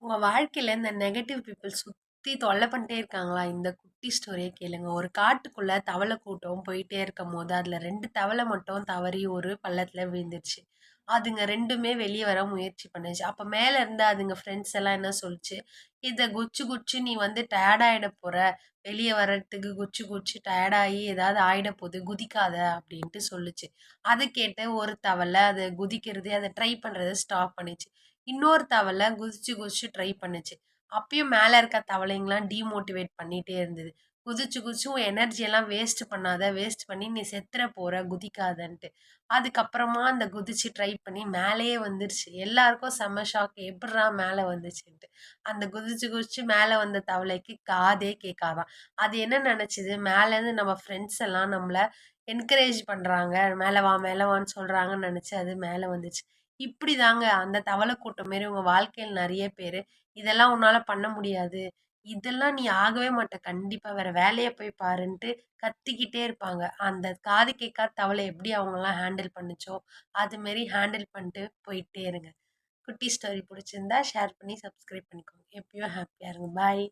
உங்க வாழ்க்கையில இந்த நெகட்டிவ் பீப்பிள் சுத்தி தொல்லை பண்ணிட்டே இருக்காங்களா? இந்த குட்டி ஸ்டோரிய கேளுங்க. ஒரு காட்டுக்குள்ள தவளை கூட்டம் போயிட்டே இருக்கும்போது, அதுல 2 தவளை மட்டும் தவறி ஒரு பள்ளத்துல விழுந்துருச்சு. அதுங்க 2மே வெளிய வர முயற்சி பண்ணுச்சு. அப்ப மேல இருந்த அதுங்க ஃப்ரெண்ட்ஸ் எல்லாம் என்ன சொல்லுச்சு, "இத குச்சு குச்சு நீ வந்து டயர்ட் ஆயிட போற. வெளிய வர்றதுக்கு குச்சு குச்சு டயர்ட் ஆயி ஏதாவது ஆயிட போது. குதிக்காத" அப்படின்ட்டு சொல்லுச்சு. அத கேட்டு ஒரு தவளை அத குதிக்கிறது, அத ட்ரை பண்றத ஸ்டாப் பண்ணுச்சு. இன்னொரு தவளை குதிச்சு குதிச்சு ட்ரை பண்ணுச்சு. அப்பயும் மேல இருக்க தவளைங்கலாம் டீமோட்டிவேட் பண்ணிட்டே இருந்தது. குதிச்சு குதிச்சு உன் எனர்ஜி எல்லாம் வேஸ்ட் பண்ணாத. வேஸ்ட் பண்ணி நீ செத்துற போற குதிக்காதன்ட்டு. அதுக்கப்புறமா அந்த குதிச்சு ட்ரை பண்ணி மேலேயே வந்துருச்சு. எல்லாருக்கும் செம்ம ஷாக். எப்புட்றா மேல வந்துச்சுன்ட்டு. அந்த குதிச்சு குதிச்சு மேல வந்த தவளைக்கு காதே கேட்காதாம். அது என்ன நெனச்சுது, மேலேருந்து நம்ம ஃப்ரெண்ட்ஸ் எல்லாம் நம்மள என்கரேஜ் பண்றாங்க. மேல வா, மேல வான்னு சொல்றாங்கன்னு நெனச்சு அது மேல வந்துச்சு. இப்படிதாங்க அந்த தவள கூட்டம் மாரி உங்க வாழ்க்கையில நெறைய பேரு, இதெல்லாம் உன்னால பண்ண முடியாது. இதெல்லாம் நீ ஆகவே மாட்ட கண்டிப்பா. வேற வேலைய போய் பாருன்ட்டு கத்திக்கிட்டே இருப்பாங்க. அந்த காது கேட்காத தவள எப்படி அவங்கலாம் ஹேண்டில் பண்ணுச்சோ, அது மாரி ஹேண்டில் பண்ணிட்டு போயிட்டே இருங்க. குட்டி ஸ்டோரி புடிச்சிருந்தா ஷேர் பண்ணி சப்ஸ்கிரைப் பண்ணிக்கோங்க. எப்பயும் ஹேப்பியா இருங்க. பாய்.